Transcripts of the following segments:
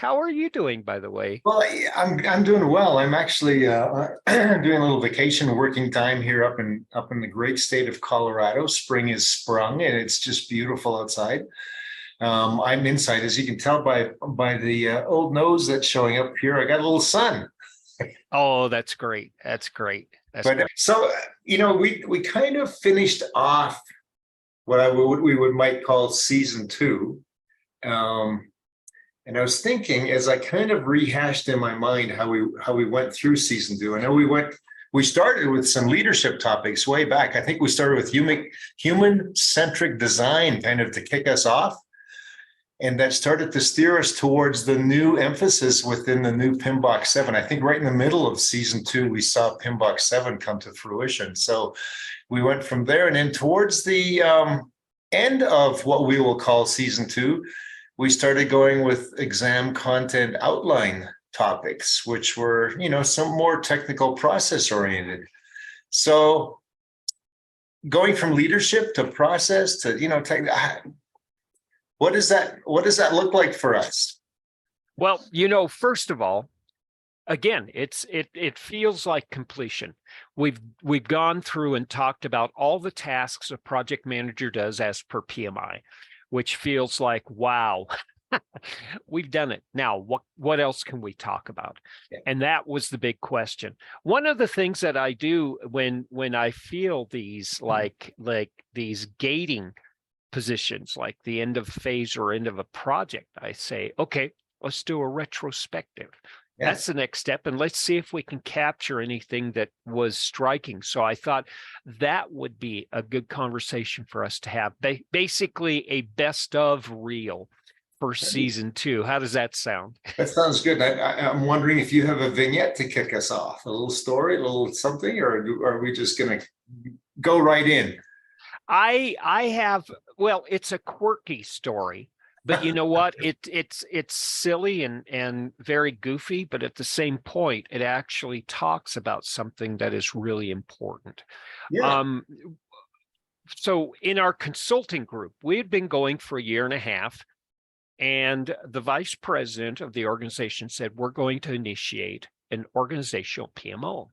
How are you doing, by the way? Well, I'm doing well. I'm actually doing a little vacation working time here up in the great state of Colorado. Spring is sprung and it's just beautiful outside. I'm inside, as you can tell by the old nose that's showing up here. I got a little sun. Oh, that's great. That's great. That's But great. so we kind of finished off what we would might call season two. Um, And I was thinking as I kind of rehashed in my mind how we went through season two. I know we started with some leadership topics way back. I think we started with human-centric design kind of to kick us off. And that started to steer us towards the new emphasis within the new PMBOK 7. I think right in the middle of season two, we saw PMBOK 7 come to fruition. So we went from there, and then towards the end of what we will call season two, we started going with exam content outline topics, which were, some more technical process oriented. So going from leadership to process to, what does that look like for us? Well, first of all, again, it feels like completion. We've gone through and talked about all the tasks a project manager does as per PMI, which feels like, wow, we've done it. Now, what else can we talk about? Yeah. And that was the big question. One of the things that I do when I feel these like these gating positions, like the end of phase or end of a project, I say, okay, let's do a retrospective. Yeah. That's the next step. And let's see if we can capture anything that was striking. So I thought that would be a good conversation for us to have. Basically a best of reel for season two. How does that sound? That sounds good. I'm wondering if you have a vignette to kick us off, a little story, a little something, or are we just going to go right in? I have, well, it's a quirky story. But you know what? It's silly and very goofy, but at the same point, it actually talks about something that is really important. Yeah. So in our consulting group, we had been going for a year and a half, and the vice president of the organization said, we're going to initiate an organizational PMO,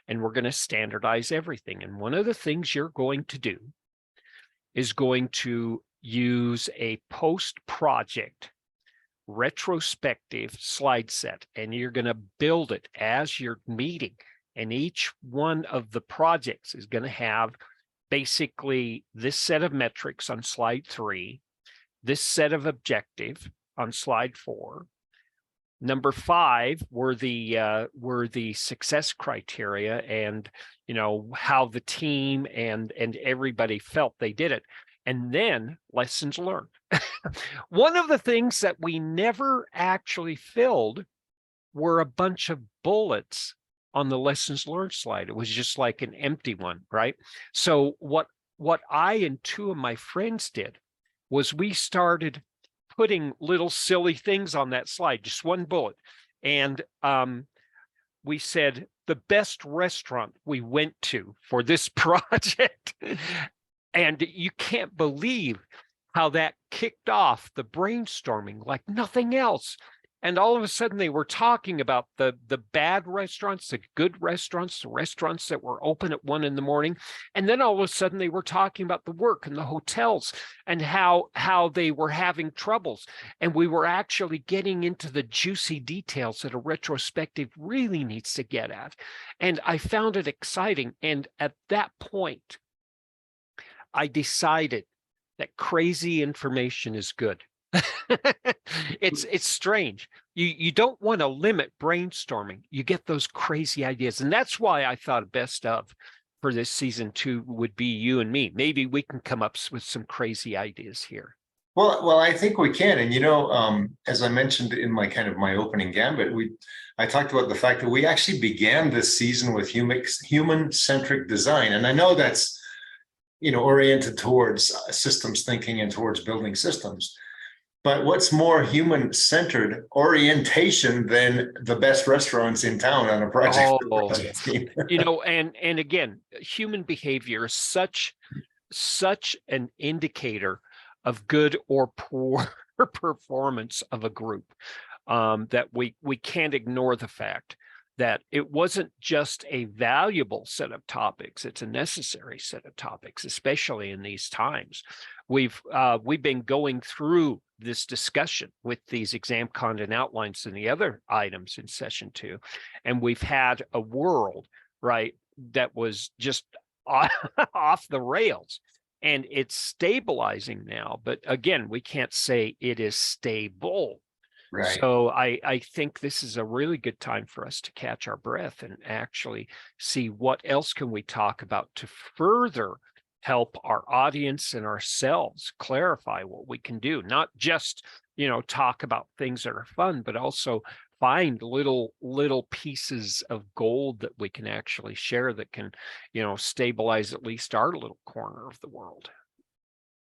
and we're going to standardize everything. And one of the things you're going to do is going to use a post-project retrospective slide set, and you're going to build it as you're meeting. And each one of the projects is going to have basically this set of metrics on slide 3, this set of objective on slide 4. Number 5 were the success criteria, and how the team and everybody felt they did it. And then lessons learned. One of the things that we never actually filled were a bunch of bullets on the lessons learned slide. It was just like an empty one, right? So what I and 2 of my friends did was we started putting little silly things on that slide, just one bullet. And we said the best restaurant we went to for this project. And you can't believe how that kicked off the brainstorming like nothing else. And all of a sudden they were talking about the bad restaurants, the good restaurants, the restaurants that were open at 1 a.m. And then all of a sudden they were talking about the work and the hotels and how they were having troubles. And we were actually getting into the juicy details that a retrospective really needs to get at. And I found it exciting. And at that point, I decided that crazy information is good. It's strange. You don't want to limit brainstorming. You get those crazy ideas. And that's why I thought best of for this season 2 would be you and me. Maybe we can come up with some crazy ideas here. Well, I think we can. And as I mentioned in my opening gambit, I talked about the fact that we actually began this season with human-centric design. And I know that's oriented towards systems thinking and towards building systems. But what's more human-centered orientation than the best restaurants in town on a project? And again, human behavior is such an indicator of good or poor performance of a group. that we can't ignore the fact that it wasn't just a valuable set of topics, it's a necessary set of topics, especially in these times. We've been going through this discussion with these exam content outlines and the other items in session 2, and we've had a world, right, that was just off the rails, and it's stabilizing now. But again, we can't say it is stable. Right. So I think this is a really good time for us to catch our breath and actually see what else can we talk about to further help our audience and ourselves clarify what we can do. Not just, talk about things that are fun, but also find little pieces of gold that we can actually share that can, stabilize at least our little corner of the world.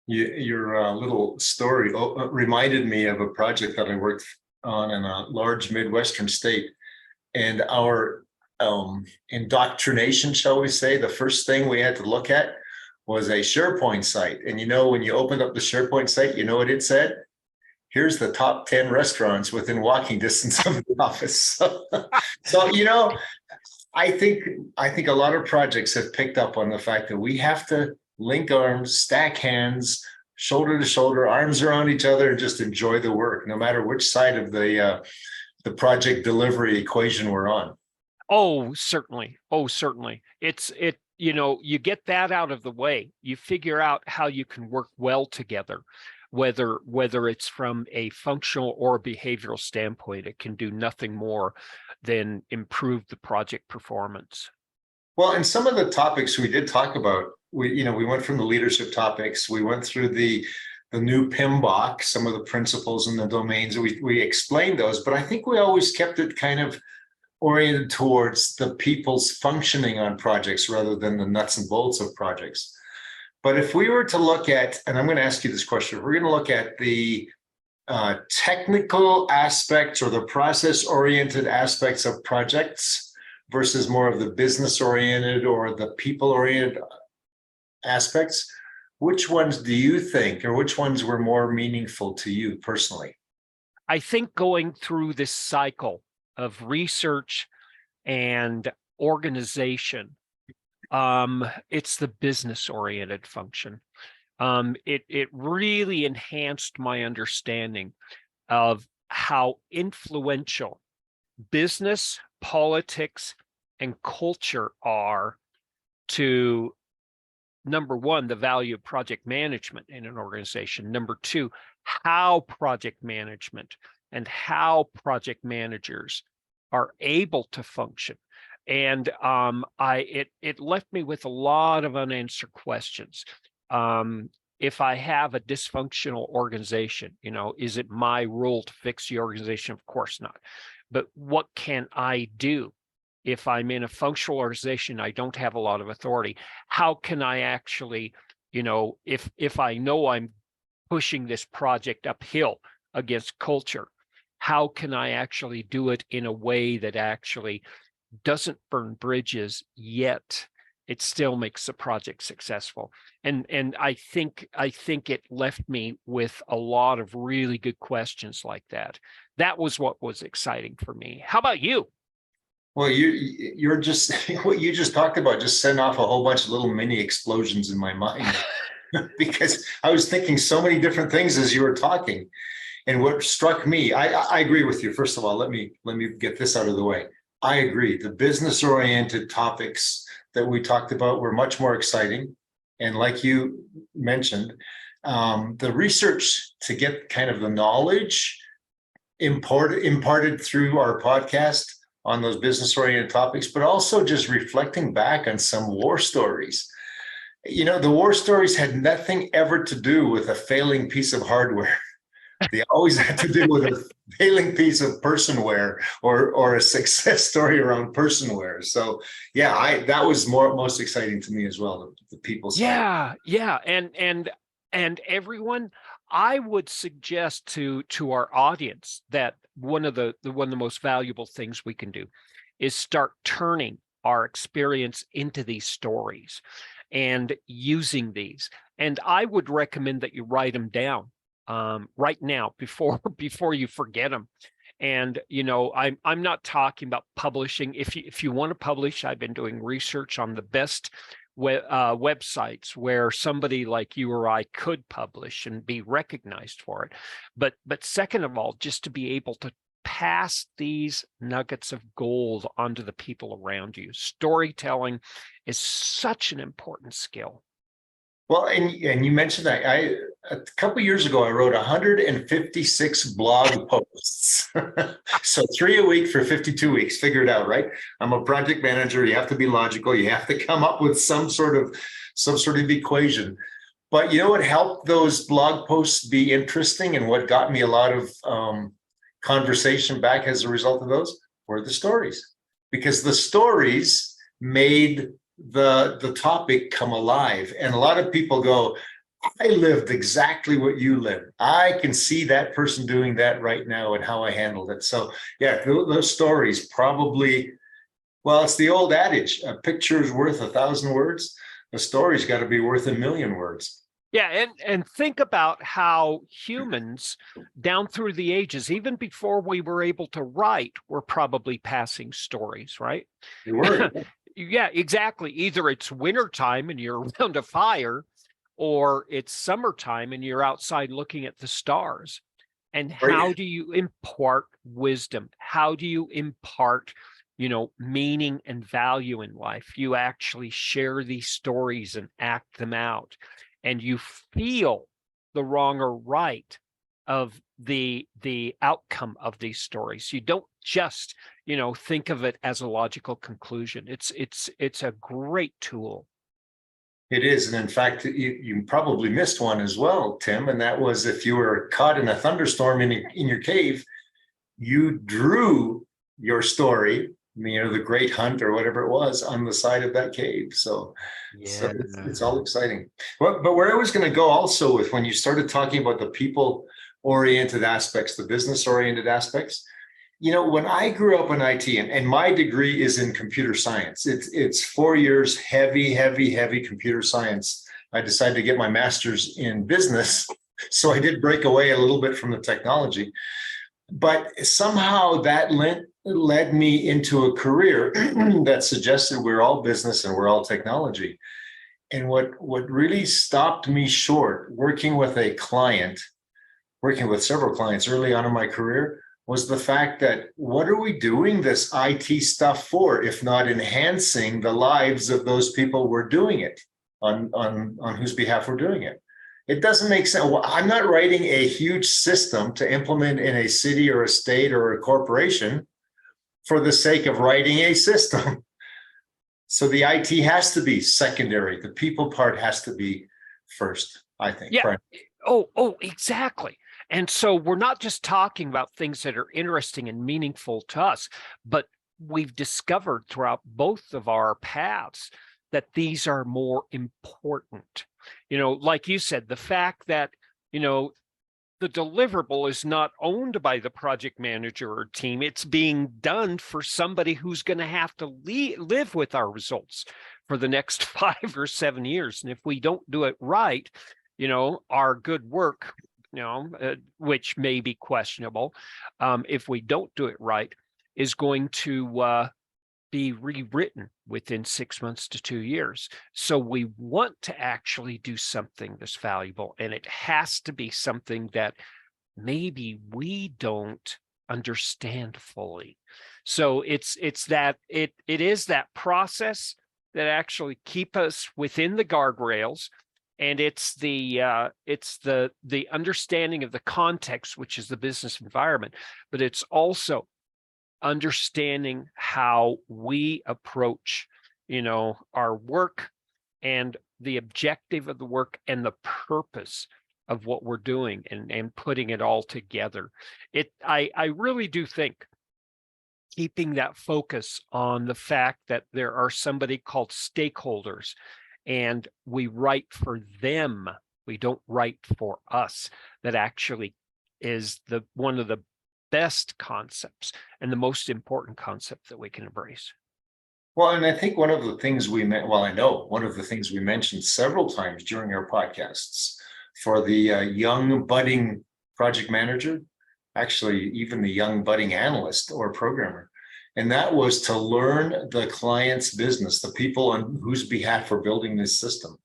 Your little story reminded me of a project that I worked on in a large Midwestern state. And our indoctrination, shall we say, the first thing we had to look at was a SharePoint site. And when you opened up the SharePoint site, you know what it said? Here's the top 10 restaurants within walking distance of the office. So I think a lot of projects have picked up on the fact that we have to link arms, stack hands, shoulder to shoulder, arms around each other, and just enjoy the work, no matter which side of the project delivery equation we're on. Oh, certainly. You get that out of the way. You figure out how you can work well together, whether it's from a functional or behavioral standpoint. It can do nothing more than improve the project performance. Well, and some of the topics we did talk about, we went from the leadership topics, we went through the new PMBOK, some of the principles and the domains. We explained those, but I think we always kept it kind of oriented towards the people's functioning on projects rather than the nuts and bolts of projects. But if we were to look at, and I'm going to ask you this question, if we're going to look at the technical aspects or the process-oriented aspects of projects versus more of the business-oriented or the people-oriented aspects, which ones do you think, or which ones were more meaningful to you personally? I think going through this cycle of research and organization, it's the business-oriented function. It really enhanced my understanding of how influential business, politics, and culture are to, number one, the value of project management in an organization. Number two, how project management and how project managers are able to function. And it left me with a lot of unanswered questions. If I have a dysfunctional organization, is it my role to fix the organization? Of course not. But what can I do? If I'm in a functional organization, I don't have a lot of authority. How can I actually, if I know I'm pushing this project uphill against culture, how can I actually do it in a way that actually doesn't burn bridges, yet it still makes the project successful? And I think it left me with a lot of really good questions like that. That was what was exciting for me. How about you? Well, you're just what you just talked about just sent off a whole bunch of little mini explosions in my mind because I was thinking so many different things as you were talking. And what struck me, I agree with you. First of all, let me get this out of the way. I agree. The business-oriented topics that we talked about were much more exciting. And like you mentioned, the research to get kind of the knowledge imparted through our podcast on those business-oriented topics, but also just reflecting back on some war stories. The war stories had nothing ever to do with a failing piece of hardware. They always had to do with a failing piece of personware or a success story around personware. So yeah, that was most exciting to me as well, the people side. Yeah. And everyone, I would suggest to our audience that one of the most valuable things we can do is start turning our experience into these stories and using these. And I would recommend that you write them down right now before you forget them. And, I'm not talking about publishing. If you want to publish, I've been doing research on the best websites where somebody like you or I could publish and be recognized for it. But second of all, just to be able to pass these nuggets of gold onto the people around you. Storytelling is such an important skill. Well, and you mentioned that a couple of years ago, I wrote 156 blog posts. So 3 a week for 52 weeks. Figure it out, right? I'm a project manager. You have to be logical. You have to come up with some sort of equation. But you know what helped those blog posts be interesting, and what got me a lot of conversation back as a result of those were the stories, because the stories made the topic come alive. And a lot of people go, I lived exactly what you lived. I can see that person doing that right now and how I handled it. So yeah, those stories probably, well, it's the old adage, a picture is worth 1,000 words. The story's got to be worth 1,000,000 words. Yeah, and think about how humans down through the ages, even before we were able to write, were probably passing stories, right? They were. Yeah, exactly. Either it's wintertime and you're around a fire, or it's summertime and you're outside looking at the stars. And how do you impart wisdom? How do you impart, meaning and value in life? You actually share these stories and act them out. And you feel the wrong or right of the outcome of these stories. You don't just, think of it as a logical conclusion. It's a great tool. It is. And in fact, you probably missed one as well, Tim. And that was, if you were caught in a thunderstorm in your cave, you drew your story, the great hunt or whatever it was, on the side of that cave. So it's all exciting. But where I was going to go also with, when you started talking about the people-oriented aspects, the business-oriented aspects, when I grew up in IT, and my degree is in computer science, it's 4 years, heavy computer science. I decided to get my master's in business. So I did break away a little bit from the technology. But somehow that led me into a career that suggested we're all business and we're all technology. And what really stopped me short, working with several clients early on in my career, was the fact that, what are we doing this IT stuff for, if not enhancing the lives of those people we're doing it on whose behalf we're doing it? It doesn't make sense. Well, I'm not writing a huge system to implement in a city or a state or a corporation for the sake of writing a system. So the IT has to be secondary. The people part has to be first, I think. Yeah. Oh, exactly. And so we're not just talking about things that are interesting and meaningful to us, but we've discovered throughout both of our paths that these are more important. Like you said, the fact that, the deliverable is not owned by the project manager or team. It's being done for somebody who's going to have to live with our results for the next 5 or 7 years. And if we don't do it right, our good work, which may be questionable, if we don't do it right, is going to be rewritten within 6 months to 2 years. So we want to actually do something that's valuable, and it has to be something that maybe we don't understand fully. So it is that process that actually keep us within the guardrails, and it's the understanding of the context, which is the business environment, but it's also understanding how we approach, our work and the objective of the work and the purpose of what we're doing, and putting it all together. I really do think keeping that focus on the fact that there are somebody called stakeholders, and we write for them, we don't write for us, that actually is one of the best concepts and the most important concept that we can embrace. Well, and I think one of the things we mentioned several times during our podcasts for the young budding project manager actually even the young budding analyst or programmer. And that was to learn the client's business, the people on whose behalf we're building this system,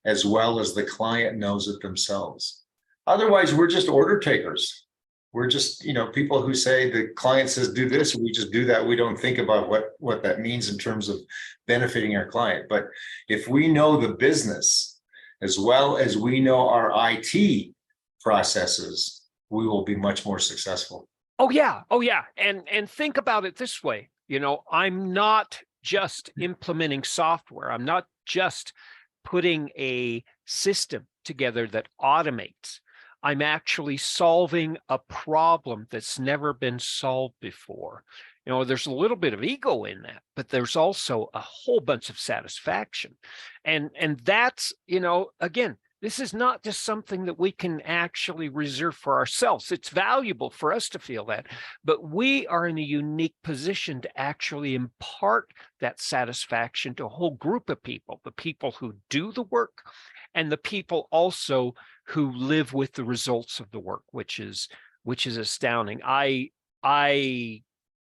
as well as the client knows it themselves. Otherwise, we're just order takers. We're just, people who say the client says do this, we just do that. We don't think about what that means in terms of benefiting our client. But if we know the business as well as we know our IT processes, we will be much more successful. Oh yeah. And think about it this way, I'm not just implementing software. I'm not just putting a system together that automates. I'm actually solving a problem that's never been solved before. There's a little bit of ego in that, but there's also a whole bunch of satisfaction. And that's, again, this is not just something that we can actually reserve for ourselves. It's valuable for us to feel that, but we are in a unique position to actually impart that satisfaction to a whole group of people, the people who do the work and the people also who live with the results of the work, which is astounding. I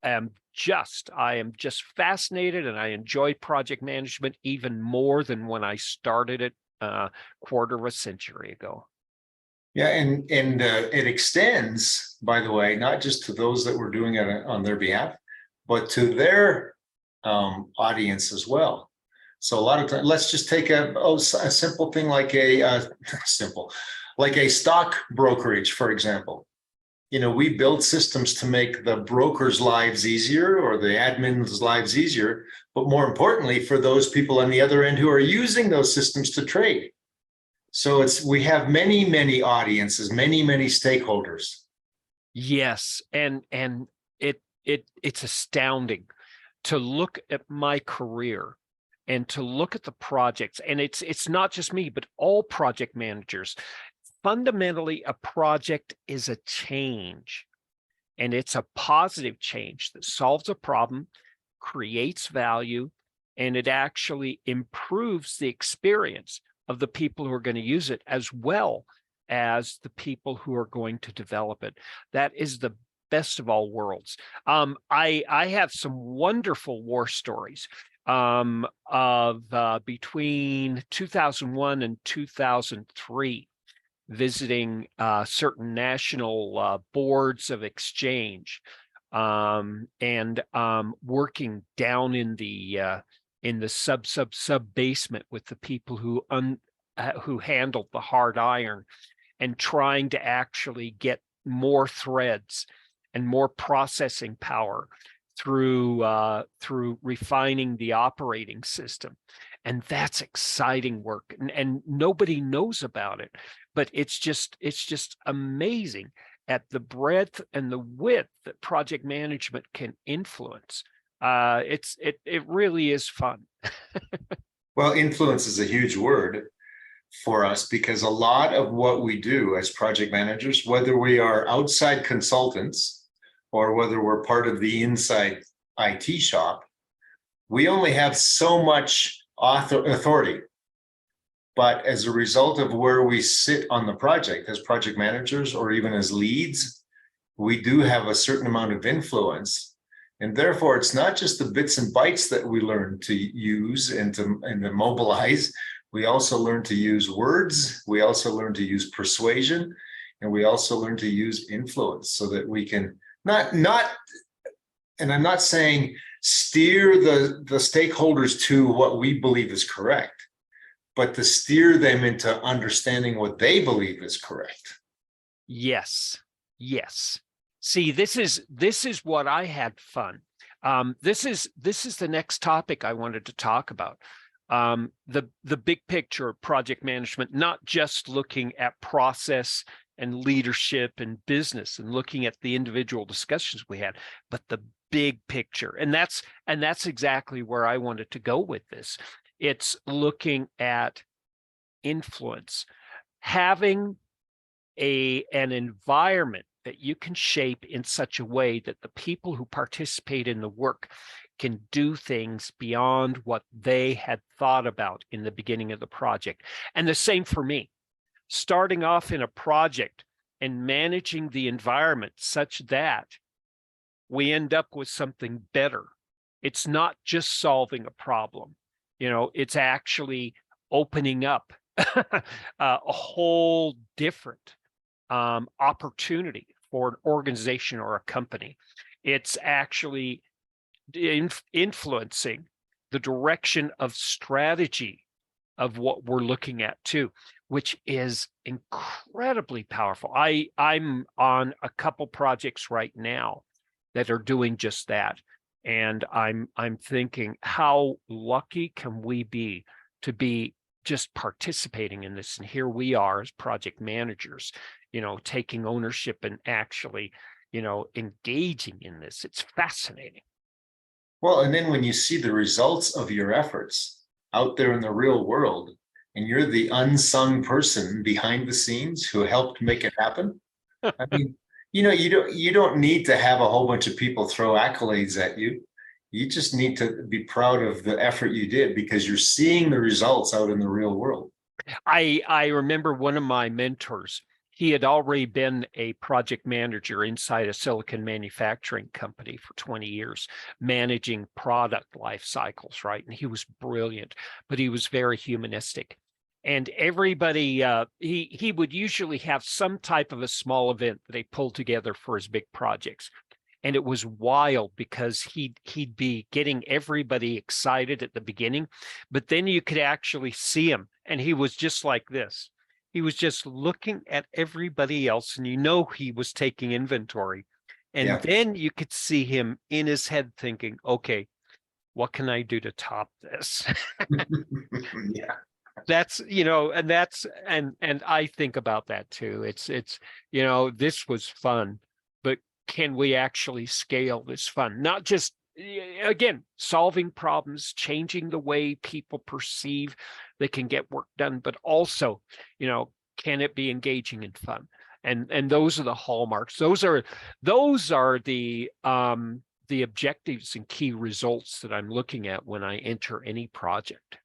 am just fascinated, and I enjoy project management even more than when I started it quarter of a century ago. Yeah, and it extends, by the way, not just to those that we're doing it on their behalf, but to their audience as well. So a lot of times, let's just take a simple thing like a stock brokerage, for example. We build systems to make the brokers' lives easier or the admins' lives easier, but more importantly, for those people on the other end who are using those systems to trade. So we have many, many audiences, many, many stakeholders. Yes, and it's astounding to look at my career and to look at the projects, and it's not just me, but all project managers. Fundamentally, a project is a change, and it's a positive change that solves a problem, creates value, and it actually improves the experience of the people who are going to use it, as well as the people who are going to develop it. That is the best of all worlds. I have some wonderful war stories of between 2001 and 2003, visiting certain national boards of exchange, and working down in the sub basement with the people who handled the hard iron, and trying to actually get more threads and more processing power through refining the operating system. And that's exciting work, and nobody knows about it, but it's just amazing at the breadth and the width that project management can influence. It really is fun. Well, influence is a huge word for us, because a lot of what we do as project managers, whether we are outside consultants or whether we're part of the inside IT shop, we only have so much authority. But as a result of where we sit on the project as project managers or even as leads, we do have a certain amount of influence. And therefore, it's not just the bits and bytes that we learn to use and to mobilize. We also learn to use words. We also learn to use persuasion, and we also learn to use influence, so that we can not, and I'm not saying steer the stakeholders to what we believe is correct, but to steer them into understanding what they believe is correct. Yes. See, this is what I had fun. This is the next topic I wanted to talk about. The big picture of project management, not just looking at process and leadership and business and looking at the individual discussions we had, but the big picture. And that's exactly where I wanted to go with this. It's looking at influence, having an environment that you can shape in such a way that the people who participate in the work can do things beyond what they had thought about in the beginning of the project. And the same for me. Starting off in a project and managing the environment such that we end up with something better. It's not just solving a problem, it's actually opening up a whole different opportunity for an organization or a company. It's actually influencing the direction of strategy of what we're looking at too, which is incredibly powerful. I'm on a couple projects right now that are doing just that. And I'm thinking, how lucky can we be to be just participating in this? And here we are as project managers, taking ownership and actually, engaging in this. It's fascinating. Well, and then when you see the results of your efforts out there in the real world, and you're the unsung person behind the scenes who helped make it happen, I mean, you don't need to have a whole bunch of people throw accolades at you. You just need to be proud of the effort you did, because you're seeing the results out in the real world. I remember one of my mentors, he had already been a project manager inside a silicon manufacturing company for 20 years, managing product life cycles, right? And he was brilliant, but he was very humanistic. And everybody, he would usually have some type of a small event that he pulled together for his big projects. And it was wild because he'd be getting everybody excited at the beginning, but then you could actually see him, and he was just like this. He was just looking at everybody else, and he was taking inventory. And then you could see him in his head thinking, okay, what can I do to top this? Yeah. That's, and I think about that too. It's, this was fun, but can we actually scale this fun? Not just, again, solving problems, changing the way people perceive they can get work done, but also, can it be engaging and fun? And those are the hallmarks. Those are the objectives and key results that I'm looking at when I enter any project.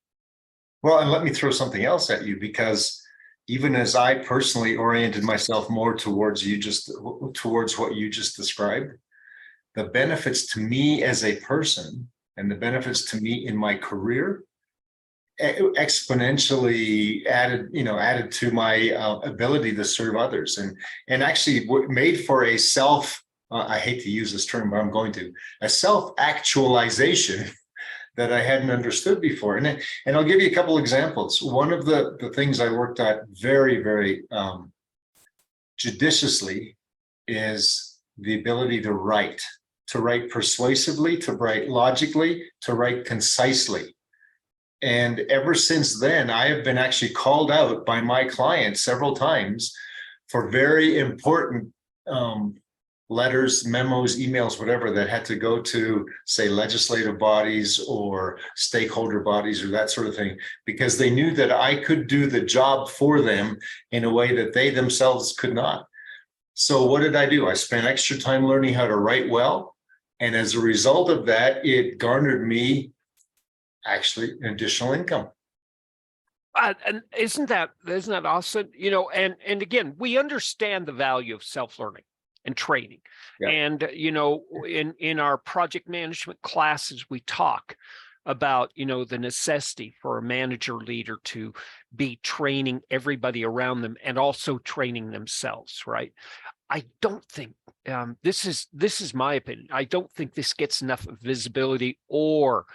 Well, and let me throw something else at you, because even as I personally oriented myself more towards what you just described, the benefits to me as a person and the benefits to me in my career exponentially added to my ability to serve others, and actually made for a I hate to use this term, but I'm going to, a self-actualization that I hadn't understood before. And I'll give you a couple examples. One of the things I worked at very, very judiciously is the ability to write persuasively, to write logically, to write concisely. And ever since then, I have been actually called out by my clients several times for very important letters, memos, emails, whatever, that had to go to, say, legislative bodies or stakeholder bodies or that sort of thing, because they knew that I could do the job for them in a way that they themselves could not. So what did I do? I spent extra time learning how to write well. And as a result of that, it garnered me actually additional income. And isn't that awesome? And again, we understand the value of self-learning and training. Yeah. And, in our project management classes, we talk about, the necessity for a manager leader to be training everybody around them and also training themselves, right? I don't think this is my opinion. I don't think this gets enough visibility, or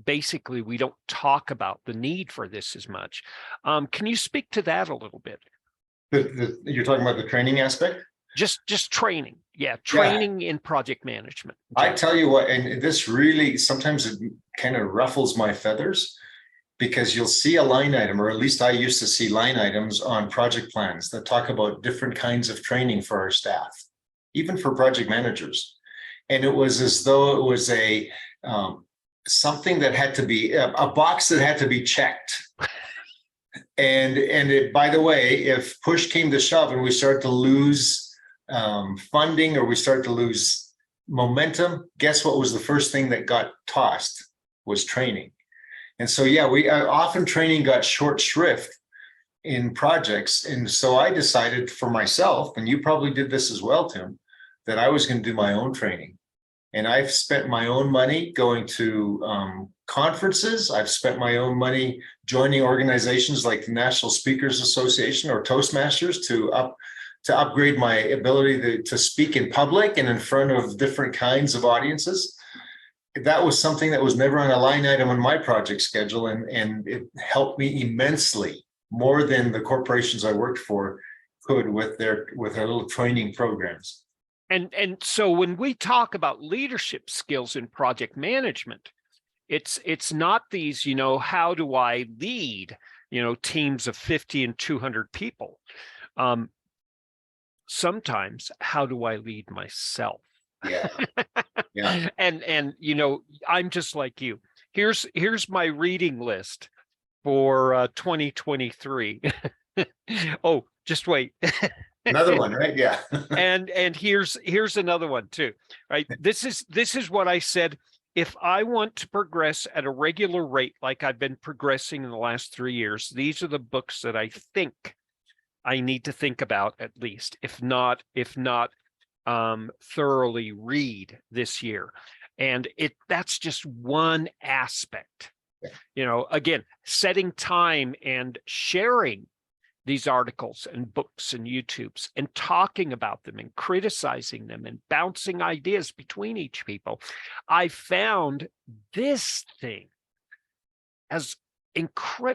basically we don't talk about the need for this as much. Can you speak to that a little bit? You're talking about the training aspect? Just training. Yeah, training in project management. I tell you what, and this really, sometimes it kind of ruffles my feathers, because you'll see a line item, or at least I used to see line items on project plans that talk about different kinds of training for our staff, even for project managers. And it was as though it was a something that had to be a box that had to be checked. And it, by the way, if push came to shove and we start to lose funding, or we start to lose momentum, guess what was the first thing that got tossed? Was training. And so, yeah, we often training got short shrift in projects. And so I decided for myself, and you probably did this as well, Tim, that I was going to do my own training. And I've spent my own money going to conferences. I've spent my own money joining organizations like the National Speakers Association or Toastmasters to upgrade my ability to speak in public and in front of different kinds of audiences. That was something that was never on a line item on my project schedule, and it helped me immensely, more than the corporations I worked for could with their little training programs. And so when we talk about leadership skills in project management, it's not these, how do I lead, teams of 50 and 200 people? Sometimes, how do I lead myself? Yeah. Yeah. And I'm just like you. Here's my reading list for 2023. Oh, just wait. Another one, right? Yeah. and here's another one too, right? This is what I said. If I want to progress at a regular rate, like I've been progressing in the last 3 years, these are the books that I think I need to think about, at least, if not thoroughly read this year. And that's just one aspect. Again, setting time and sharing these articles and books and YouTubes and talking about them and criticizing them and bouncing ideas between each people. I found this thing as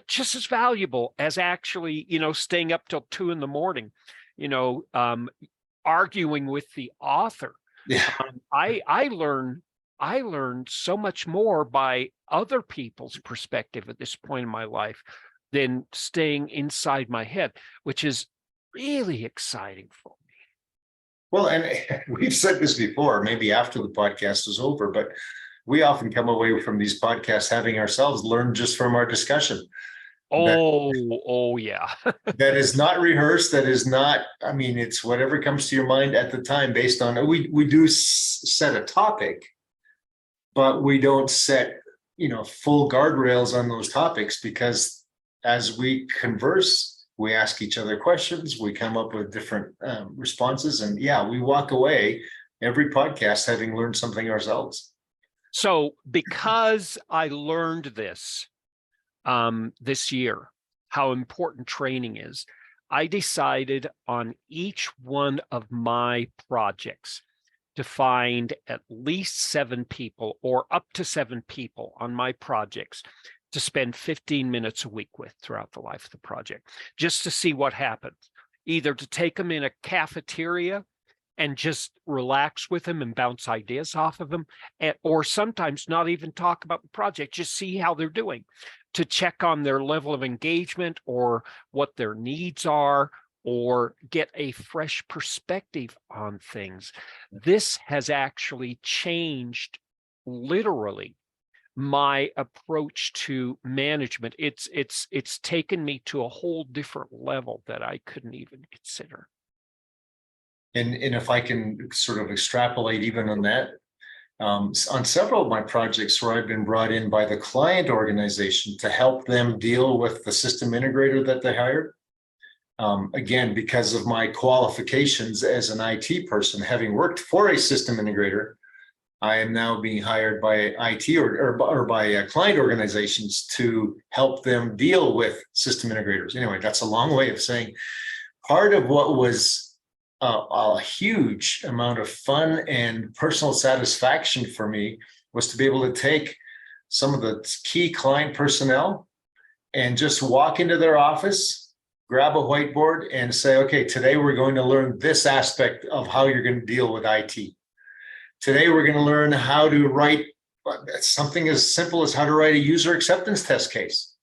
just as valuable as actually, staying up till 2 a.m, arguing with the author. Yeah. I learned so much more by other people's perspective at this point in my life than staying inside my head, which is really exciting for me. Well, and we've said this before, maybe after the podcast is over, but we often come away from these podcasts having ourselves learned just from our discussion. Oh, yeah. That is not rehearsed. That is not, it's whatever comes to your mind at the time based on, we do set a topic, but we don't set, full guardrails on those topics, because as we converse, we ask each other questions, we come up with different responses, and we walk away every podcast having learned something ourselves. So because I learned this this year, how important training is, I decided on each one of my projects to find at least 7 people or up to 7 people on my projects to spend 15 minutes a week with throughout the life of the project, just to see what happens. Either to take them in a cafeteria and just relax with them and bounce ideas off of them, or sometimes not even talk about the project, just see how they're doing, to check on their level of engagement or what their needs are, or get a fresh perspective on things. This has actually changed literally my approach to management. It's taken me to a whole different level that I couldn't even consider. And if I can sort of extrapolate even on that, on several of my projects where I've been brought in by the client organization to help them deal with the system integrator that they hired. Again, because of my qualifications as an IT person, having worked for a system integrator, I am now being hired by IT or by client organizations to help them deal with system integrators. Anyway, that's a long way of saying part of what was a huge amount of fun and personal satisfaction for me was to be able to take some of the key client personnel and just walk into their office, grab a whiteboard and say, okay, today we're going to learn this aspect of how you're going to deal with IT. Today, we're going to learn how to write something as simple as how to write a user acceptance test case.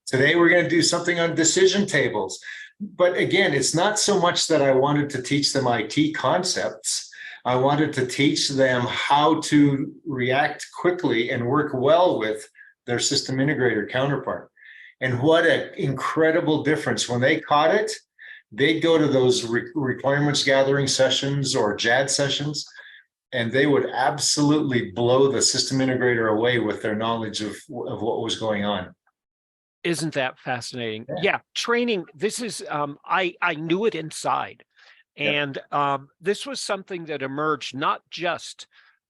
Today, we're going to do something on decision tables. But again, it's not so much that I wanted to teach them IT concepts. I wanted to teach them how to react quickly and work well with their system integrator counterpart. And what an incredible difference. When they caught it, they'd go to those requirements gathering sessions or JAD sessions, and they would absolutely blow the system integrator away with their knowledge of what was going on. Isn't that fascinating? Yeah. Yeah, training. This is I knew it inside, Yep. and this was something that emerged not just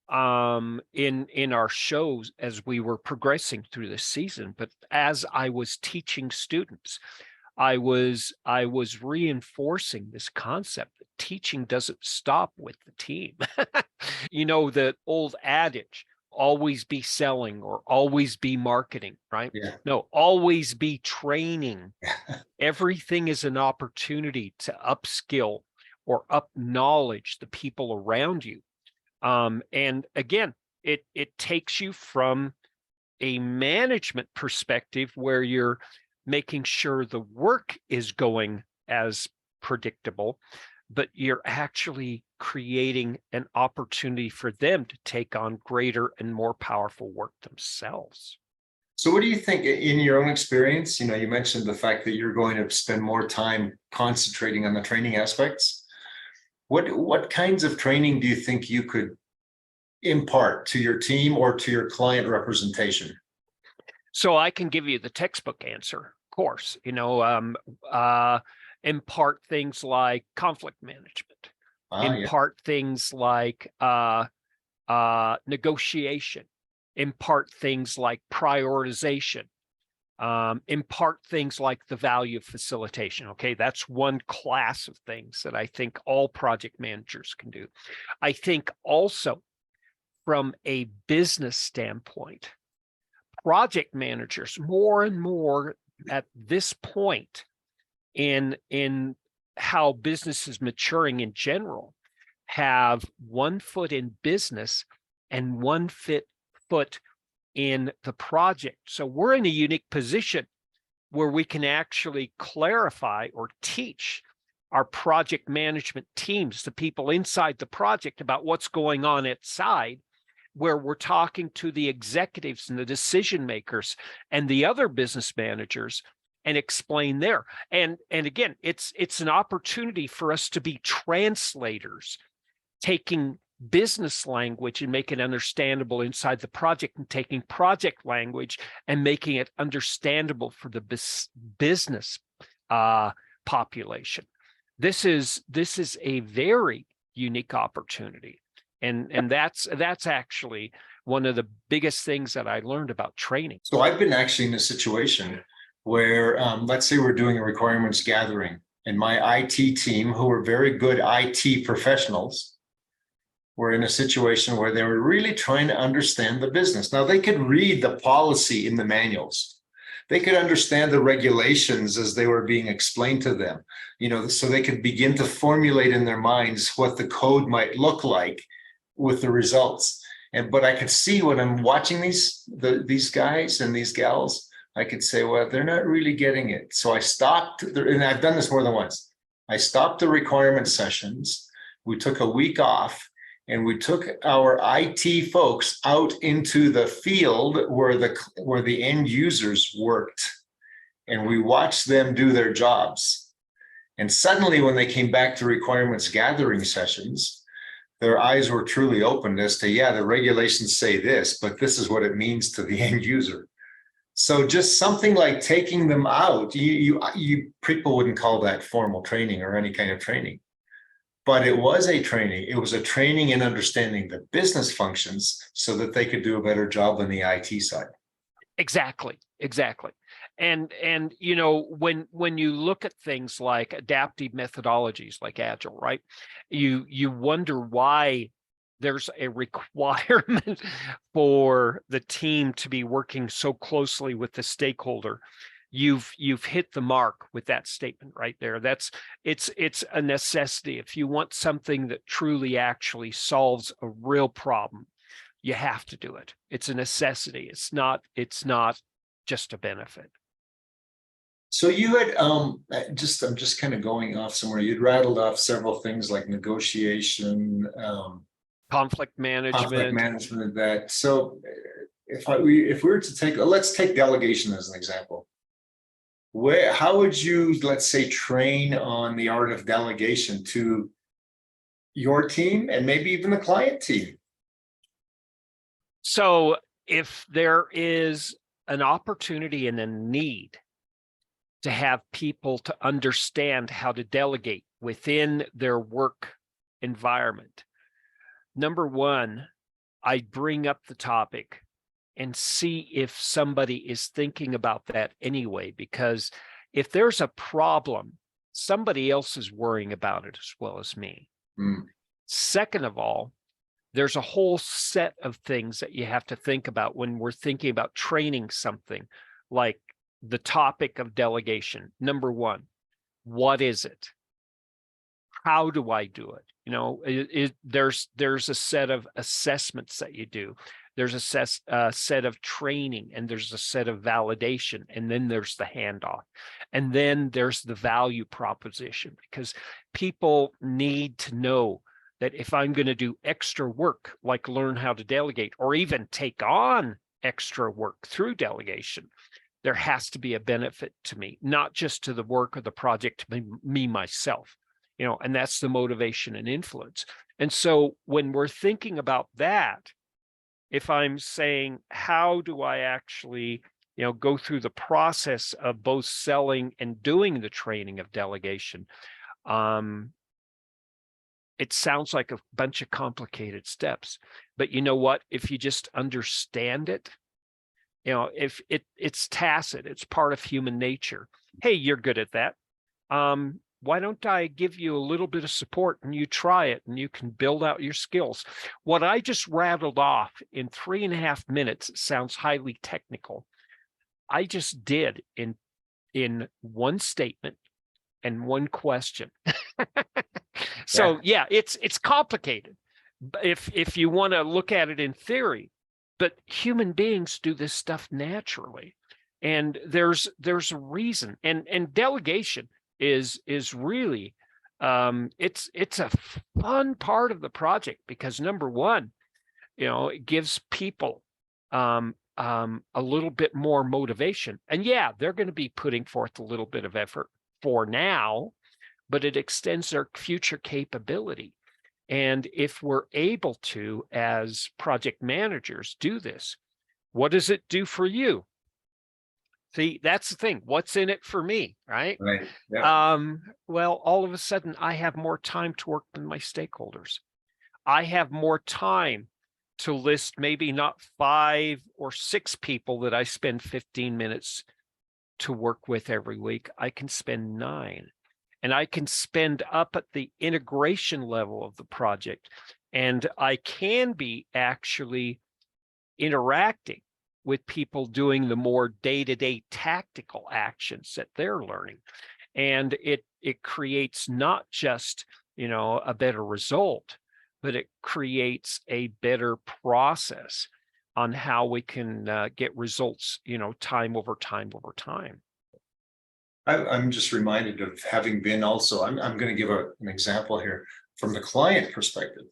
in our shows as we were progressing through the season, but as I was teaching students. I was reinforcing this concept that teaching doesn't stop with the team. You know, the old adage, always be selling or always be marketing, right? Yeah. No, always be training. Everything is an opportunity to upskill or up knowledge the people around you. And again, it takes you from a management perspective where you're making sure the work is going as predictable, but you're actually creating an opportunity for them to take on greater and more powerful work themselves. So what do you think in your own experience? You know, you mentioned the fact that you're going to spend more time concentrating on the training aspects. What kinds of training do you think you could impart to your team or to your client representation? So I can give you the textbook answer, of course, impart things like conflict management, Yeah. impart things like negotiation, impart things like prioritization, impart things like the value of facilitation. Okay, that's one class of things that I think all project managers can do. I think also from a business standpoint, project managers more and more at this point in how business is maturing in general have one foot in business and one foot in the project. So we're in a unique position where we can actually clarify or teach our project management teams, the people inside the project, about what's going on outside, where we're talking to the executives and the decision makers and the other business managers and explain there. And again, it's an opportunity for us to be translators, taking business language and make it understandable inside the project, and taking project language and making it understandable for the business population. This is a very unique opportunity. And that's actually one of the biggest things that I learned about training. So I've been actually in a situation where, let's say we're doing a requirements gathering, and my IT team, who are very good IT professionals, were in a situation where they were really trying to understand the business. Now, they could read the policy in the manuals. They could understand the regulations as they were being explained to them, so they could begin to formulate in their minds what the code might look like with the results. But I could see when I'm watching these guys and these gals, I could say, well, they're not really getting it. So I stopped, and I've done this more than once. I stopped the requirement sessions. We took a week off, and we took our IT folks out into the field where the end users worked, and we watched them do their jobs. And suddenly, when they came back to requirements gathering sessions, their eyes were truly opened as to, yeah, the regulations say this, but this is what it means to the end user. So just something like taking them out, you people wouldn't call that formal training or any kind of training, but it was a training. It was a training in understanding the business functions so that they could do a better job on the IT side. Exactly. And when you look at things like adaptive methodologies like Agile, right? You wonder why there's a requirement for the team to be working so closely with the stakeholder. You've hit the mark with that statement right there. It's a necessity. If you want something that truly actually solves a real problem, you have to do it. It's a necessity. It's not just a benefit. So you had I'm just kind of going off somewhere. You'd rattled off several things like negotiation, Conflict management. That. So if we were to let's take delegation as an example. How would you, let's say, train on the art of delegation to your team and maybe even the client team? So if there is an opportunity and a need to have people to understand how to delegate within their work environment. Number one, I bring up the topic and see if somebody is thinking about that anyway, because if there's a problem, somebody else is worrying about it as well as me. Second of all, there's a whole set of things that you have to think about when we're thinking about training something like the topic of delegation. Number one, what is it? How do I do it? You know, there's a set of assessments that you do. There's a set of training, and there's a set of validation, and then there's the handoff. And then there's the value proposition, because people need to know that if I'm going to do extra work, like learn how to delegate, or even take on extra work through delegation, there has to be a benefit to me, not just to the work or the project, to me myself, you know, and that's the motivation and influence. And so when we're thinking about that, if I'm saying, how do I actually, you know, go through the process of both selling and doing the training of delegation, it sounds like a bunch of complicated steps, but you know what? If you just understand it, you know, if it's tacit, it's part of human nature. Hey, you're good at that. Why don't I give you a little bit of support and you try it and you can build out your skills? What I just rattled off in 3.5 minutes sounds highly technical. I just did in one statement and one question. So yeah, it's complicated if you want to look at it in theory, but human beings do this stuff naturally, and there's a reason. And delegation is really it's a fun part of the project, because number one, you know, it gives people a little bit more motivation, and yeah, they're going to be putting forth a little bit of effort for now, but it extends their future capability. And if we're able to, as project managers, do this, what does it do for you? See, that's the thing. What's in it for me, right? Right. Yeah. Well, all of a sudden, I have more time to work with my stakeholders. I have more time to list maybe not 5 or 6 people that I spend 15 minutes to work with every week. I can spend 9. And I can spend up at the integration level of the project. And I can be actually interacting with people doing the more day-to-day tactical actions that they're learning. And it creates not just, you know, a better result, but it creates a better process on how we can get results, you know, time over time over time. I'm just reminded of having been also, I'm going to give an example here from the client perspective.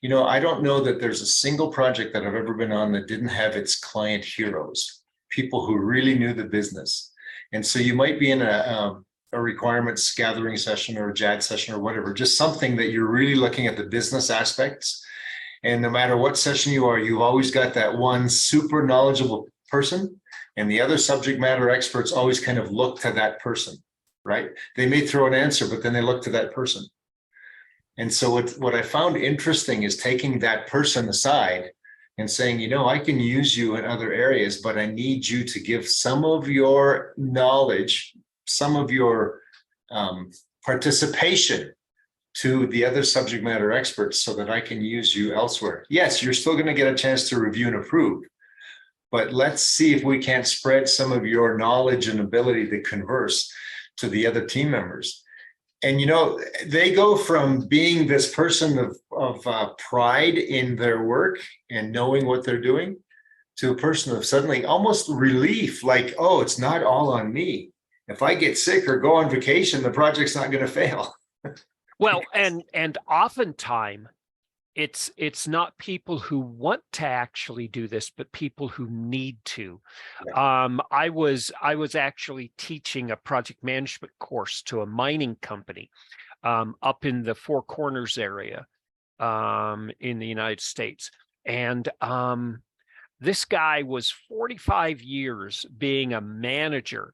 You know, I don't know that there's a single project that I've ever been on that didn't have its client heroes, people who really knew the business. And so you might be in a requirements gathering session or a JAD session or whatever, just something that you're really looking at the business aspects. And no matter what session you are, you've always got that one super knowledgeable person. And the other subject matter experts always kind of look to that person, right? They may throw an answer, but then they look to that person. And so what I found interesting is taking that person aside and saying, you know, I can use you in other areas, but I need you to give some of your knowledge, some of your participation to the other subject matter experts so that I can use you elsewhere. Yes, you're still going to get a chance to review and approve, but let's see if we can't spread some of your knowledge and ability to converse to the other team members. And, you know, they go from being this person of pride in their work and knowing what they're doing to a person of suddenly almost relief, like, oh, it's not all on me. If I get sick or go on vacation, the project's not going to fail. Well, and oftentimes it's not people who want to actually do this, but people who need to. Yeah. I was actually teaching a project management course to a mining company up in the Four Corners area in the United States. And This guy was 45 years being a manager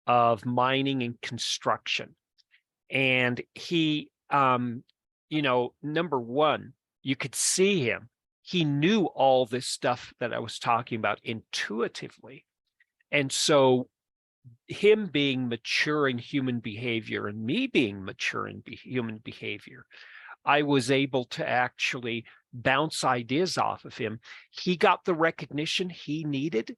of mining and construction. And he, number one, you could see him. He knew all this stuff that I was talking about intuitively. And so him being mature in human behavior and me being mature in human behavior, I was able to actually bounce ideas off of him. He got the recognition he needed,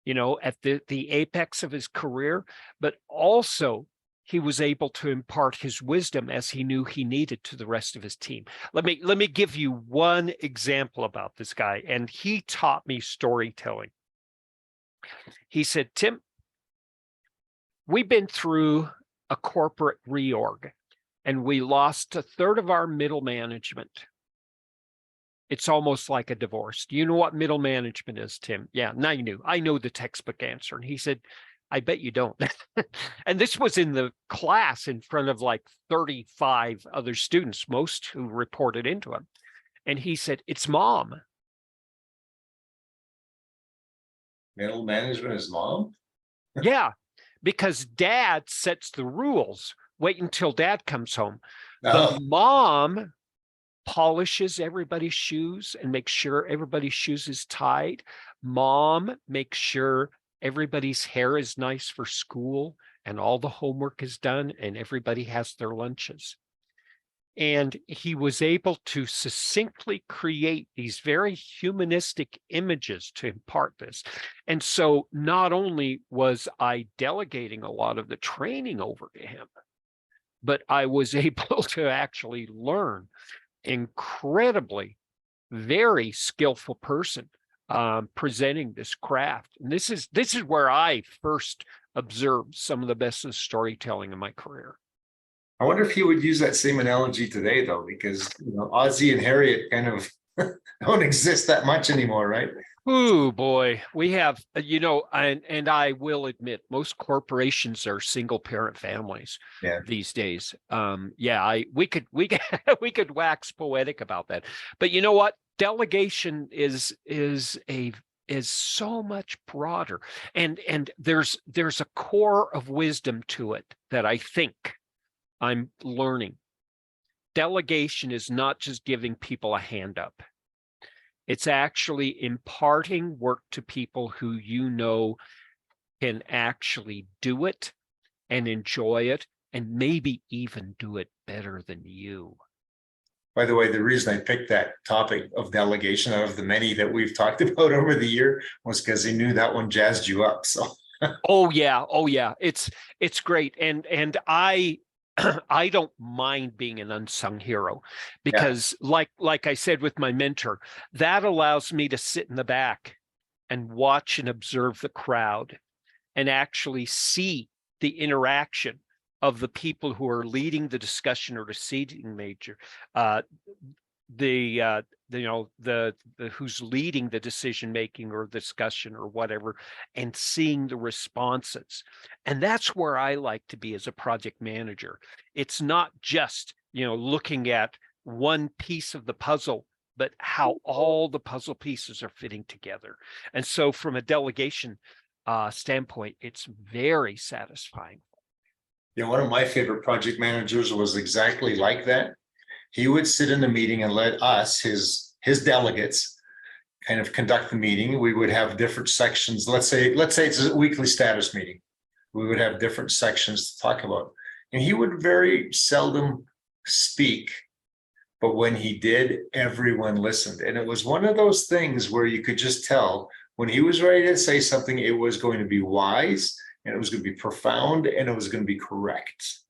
at the apex of his career, but also he was able to impart his wisdom as he knew he needed to the rest of his team. Let me give you one example about this guy, and he taught me storytelling. He said, Tim, we've been through a corporate reorg, and we lost a third of our middle management. It's almost like a divorce. Do you know what middle management is, Tim? Yeah, now you knew. I know the textbook answer. And he said, I bet you don't. And this was in the class in front of like 35 other students, most who reported into him. And he said, it's mom. Middle management is mom? Yeah, because dad sets the rules. Wait until dad comes home. Oh. The mom polishes everybody's shoes and makes sure everybody's shoes is tied. Mom makes sure everybody's hair is nice for school and all the homework is done and everybody has their lunches. And he was able to succinctly create these very humanistic images to impart this. And so not only was I delegating a lot of the training over to him, but I was able to actually learn. Incredibly, very skillful person presenting this craft. And this is where I first observed some of the best of storytelling in my career. I wonder if he would use that same analogy today, though, because Ozzie and Harriet kind of don't exist that much anymore, right? Oh boy, we have, and I will admit, most corporations are single parent families these days. We could wax poetic about that, but you know what? Delegation is so much broader, and there's a core of wisdom to it that I think I'm learning. Delegation is not just giving people a hand up. It's actually imparting work to people who can actually do it and enjoy it and maybe even do it better than you. By the way, the reason I picked that topic of delegation out of the many that we've talked about over the year was because he knew that one jazzed you up. So Oh yeah. It's great. And I don't mind being an unsung hero because like I said with my mentor, that allows me to sit in the back and watch and observe the crowd and actually see the interaction of the people who are leading the discussion or the seating major, who's leading the decision making or discussion or whatever, and seeing the responses. And that's where I like to be as a project manager. It's not just looking at one piece of the puzzle, but how all the puzzle pieces are fitting together. And so from a delegation standpoint, it's very satisfying. one of my favorite project managers was exactly like that. He would sit in the meeting and let us, his delegates, kind of conduct the meeting. We would have different sections. Let's say it's a weekly status meeting. We would have different sections to talk about. And he would very seldom speak, but when he did, everyone listened. And it was one of those things where you could just tell when he was ready to say something, it was going to be wise, and it was going to be profound, and it was going to be correct.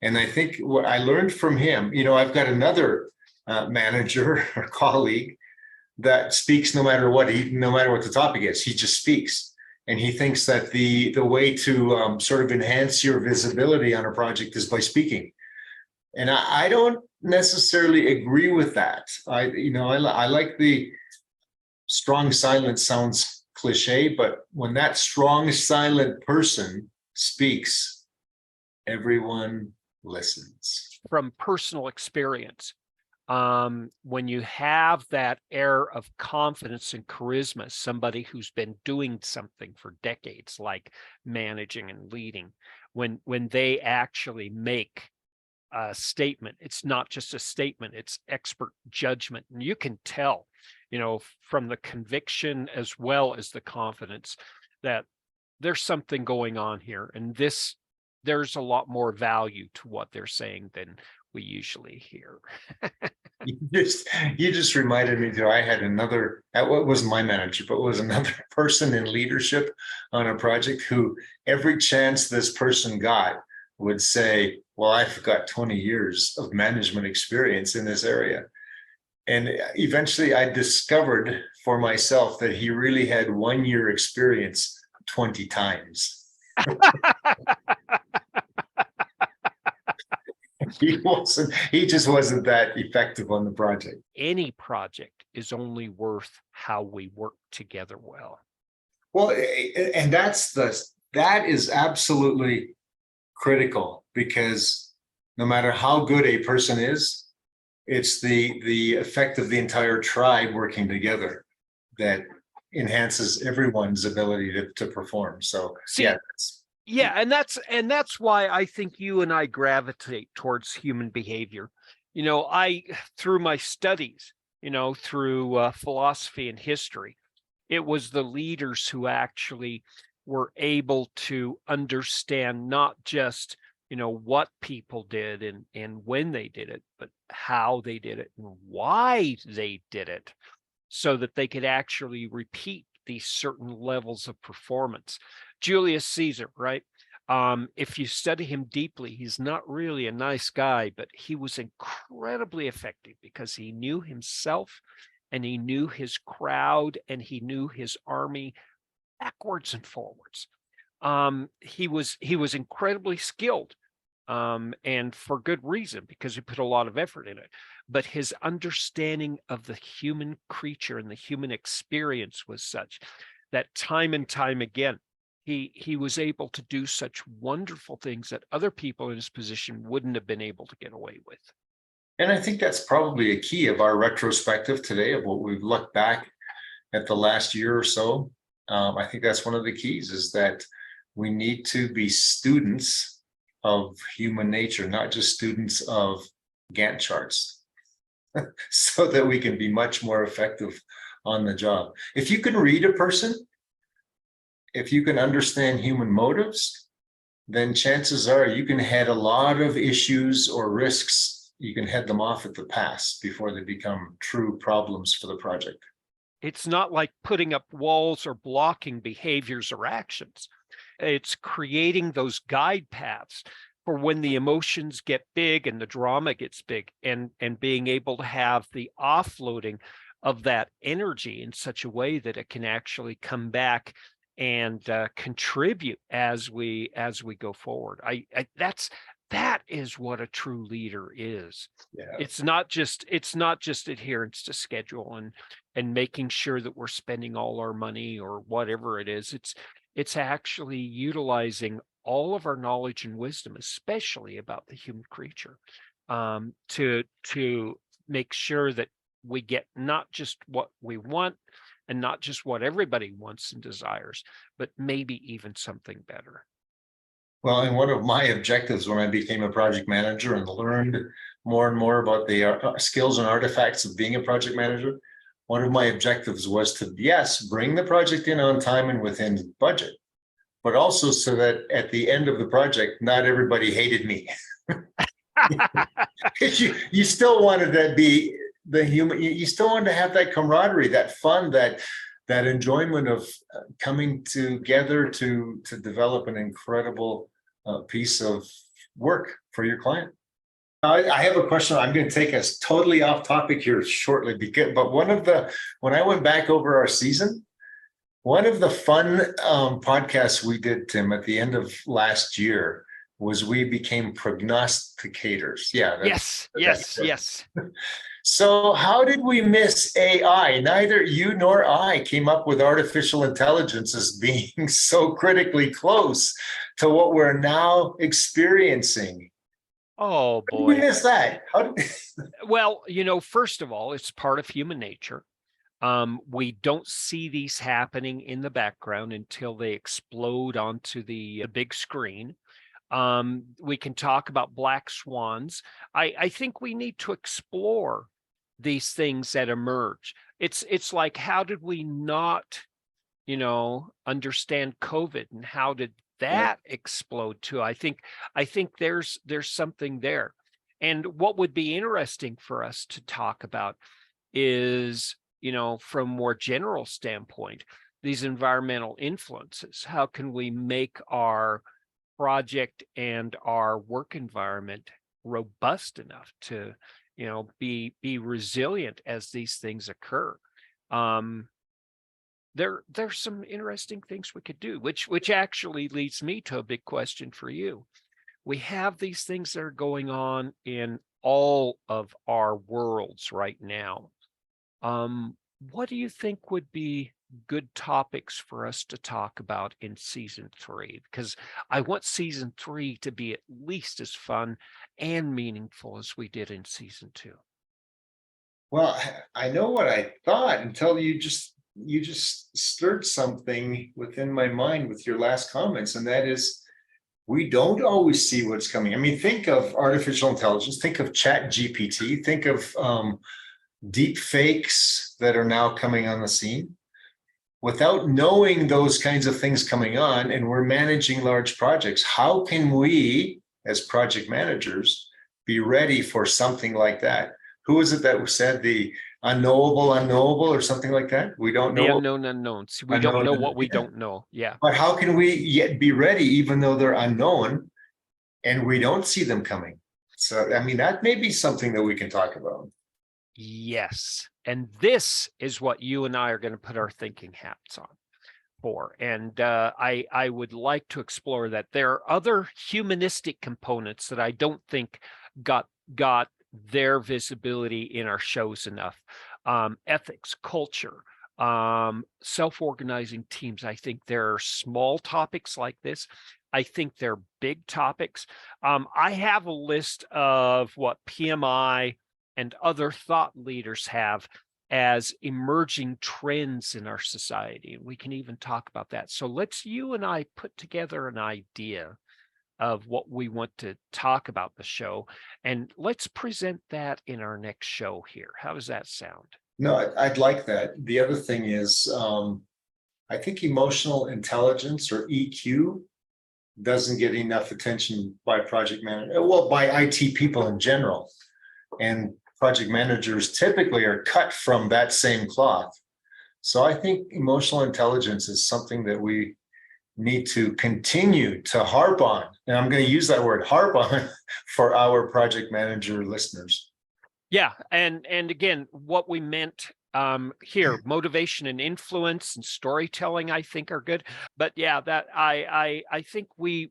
And I think what I learned from him, I've got another manager or colleague that speaks no matter what the topic is. He just speaks, and he thinks that the way to sort of enhance your visibility on a project is by speaking. And I don't necessarily agree with that. I like the strong silence sounds cliche, but when that strong silent person speaks, everyone listens. From personal experience, when you have that air of confidence and charisma, somebody who's been doing something for decades, like managing and leading, when they actually make a statement, it's not just a statement, it's expert judgment. And you can tell, from the conviction as well as the confidence, that there's something going on here. And there's a lot more value to what they're saying than we usually hear. You just reminded me that I had another, what was my manager, but was another person in leadership on a project who every chance this person got would say, well, I've got 20 years of management experience in this area. And eventually I discovered for myself that he really had 1 year experience 20 times. He just wasn't that effective on the project. Any project is only worth how we work together well. Well, and that is absolutely critical, because no matter how good a person is, it's the effect of the entire tribe working together that enhances everyone's ability to perform. So yeah, and that's why I think you and I gravitate towards human behavior. Through my studies, through philosophy and history, it was the leaders who actually were able to understand not just what people did and when they did it, but how they did it and why they did it, so that they could actually repeat these certain levels of performance. Julius Caesar, right? If you study him deeply, he's not really a nice guy, but he was incredibly effective because he knew himself and he knew his crowd and he knew his army backwards and forwards. He was incredibly skilled, and for good reason, because he put a lot of effort in it. But his understanding of the human creature and the human experience was such that time and time again, he was able to do such wonderful things that other people in his position wouldn't have been able to get away with. And I think that's probably a key of our retrospective today, of what we've looked back at the last year or so. I think that's one of the keys, is that we need to be students of human nature, not just students of Gantt charts, so that we can be much more effective on the job. If you can read a person, if you can understand human motives, then chances are you can head a lot of issues or risks, you can head them off at the pass before they become true problems for the project. It's not like putting up walls or blocking behaviors or actions. It's creating those guide paths for when the emotions get big and the drama gets big, and being able to have the offloading of that energy in such a way that it can actually come back and contribute as we go forward. That is what a true leader is. Yeah. It's not just adherence to schedule and making sure that we're spending all our money or whatever it is. It's actually utilizing all of our knowledge and wisdom, especially about the human creature, to make sure that we get not just what we want and not just what everybody wants and desires, but maybe even something better. Well, and one of my objectives when I became a project manager and learned more and more about the skills and artifacts of being a project manager, one of my objectives was to, yes, bring the project in on time and within budget, but also so that at the end of the project, not everybody hated me. You still wanted to be the human, you still wanted to have that camaraderie, that fun, that enjoyment of coming together to develop an incredible piece of work for your client. I have a question. I'm going to take us totally off topic here shortly, but when I went back over our season, one of the fun podcasts we did, Tim, at the end of last year was we became prognosticators. Yeah. Yes. So how did we miss AI? Neither you nor I came up with artificial intelligence as being so critically close to what we're now experiencing. Oh How did we boy. miss that? How did, Well, first of all, it's part of human nature. We don't see these happening in the background until they explode onto the big screen. We can talk about black swans. I think we need to explore these things that emerge. It's like, how did we not, understand COVID, and how did yeah, that explode too? I think there's something there. And what would be interesting for us to talk about is, from a more general standpoint, these environmental influences. How can we make our project and our work environment robust enough to, be resilient as these things occur? There's some interesting things we could do, which actually leads me to a big question for you. We have these things that are going on in all of our worlds right now. What do you think would be good topics for us to talk about in season 3? Because I want season 3 to be at least as fun and meaningful as we did in season 2. well, I know what I thought until you just stirred something within my mind with your last comments, and that is we don't always see what's coming. I mean, think of artificial intelligence, think of Chat GPT, think of deep fakes that are now coming on the scene. Without knowing those kinds of things coming on, and we're managing large projects, how can we, as project managers, be ready for something like that? Who is it that said the unknowable or something like that? We don't know The what unknown unknowns. We don't know unknown. what we Yeah. don't know. Yeah. But how can we yet be ready, even though they're unknown and we don't see them coming? So, I mean, that may be something that we can talk about. Yes. And this is what you and I are going to put our thinking hats on for. And I would like to explore that. There are other humanistic components that I don't think got their visibility in our shows enough. Ethics, culture, self-organizing teams. I think there are small topics like this. I think they're big topics. I have a list of what PMI and other thought leaders have as emerging trends in our society. And we can even talk about that. So let's you and I put together an idea of what we want to talk about the show, and let's present that in our next show here. How does that sound? No, I'd like that. The other thing is, I think emotional intelligence, or EQ, doesn't get enough attention by project manager, well, by IT people in general. And project managers typically are cut from that same cloth. So I think emotional intelligence is something that we need to continue to harp on. And I'm going to use that word, harp on, for our project manager listeners. Yeah, and again, what we meant here, motivation and influence and storytelling, I think, are good. But yeah, that I think we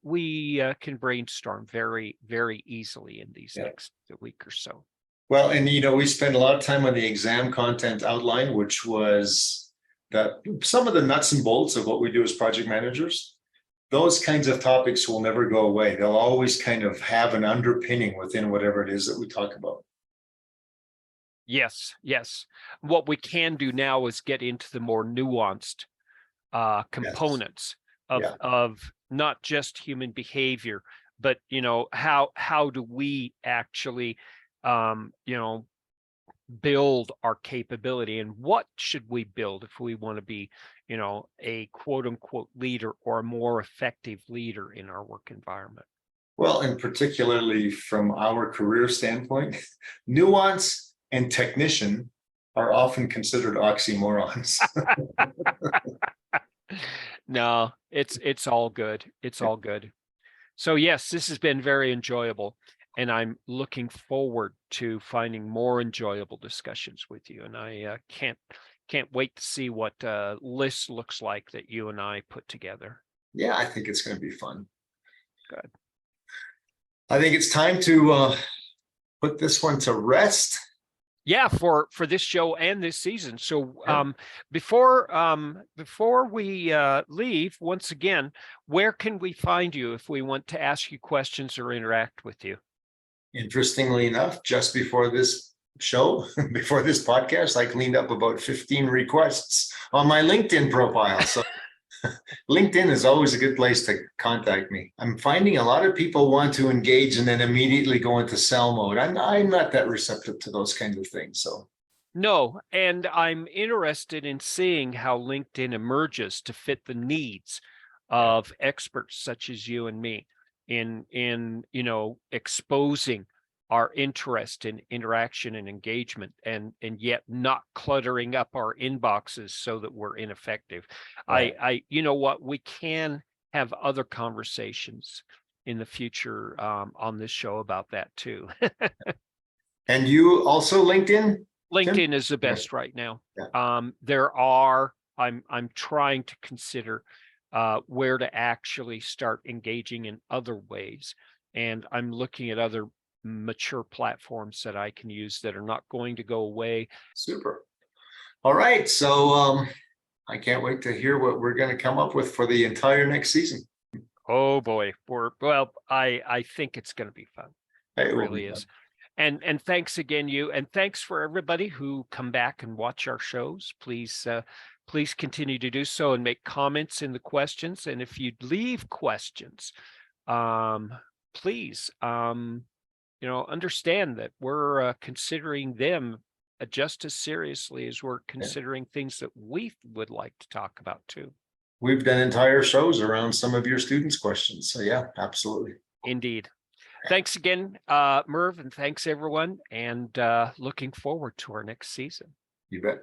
can brainstorm very, very easily in these next week or so. Well, and we spent a lot of time on the exam content outline, which was some of the nuts and bolts of what we do as project managers. Those kinds of topics will never go away. They'll always kind of have an underpinning within whatever it is that we talk about. Yes, yes. What we can do now is get into the more nuanced components of not just human behavior, but how do we actually build our capability, and what should we build if we want to be a quote unquote leader, or a more effective leader in our work environment. Well, and particularly from our career standpoint, nuance and technician are often considered oxymorons. No, it's all good. It's all good. So yes, this has been very enjoyable, and I'm looking forward to finding more enjoyable discussions with you. And I can't wait to see what list looks like that you and I put together. Yeah, I think it's going to be fun. Good. I think it's time to put this one to rest. Yeah, for this show and this season. So before we leave, once again, where can we find you if we want to ask you questions or interact with you? Interestingly enough, just before this show, before this podcast, I cleaned up about 15 requests on my LinkedIn profile. So LinkedIn is always a good place to contact me. I'm finding a lot of people want to engage and then immediately go into sell mode. I'm not that receptive to those kinds of things. So No, and I'm interested in seeing how LinkedIn emerges to fit the needs of experts such as you and me in exposing our interest in interaction and engagement, and yet not cluttering up our inboxes so that we're ineffective. Right. You know what, we can have other conversations in the future on this show about that too. And you also LinkedIn? LinkedIn is the best right now. Yeah. I'm trying to consider where to actually start engaging in other ways. And I'm looking at other mature platforms that I can use that are not going to go away. Super. All right. So I can't wait to hear what we're going to come up with for the entire next season. Oh boy. I think it's going to be fun. It really is. And thanks again, you, and thanks for everybody who come back and watch our shows. Please continue to do so and make comments in the questions. And if you'd leave questions, please, understand that we're considering them just as seriously as we're considering things that we would like to talk about too. We've done entire shows around some of your students' questions. So yeah, absolutely. Indeed. Thanks again, Merv, and thanks everyone, and looking forward to our next season. You bet.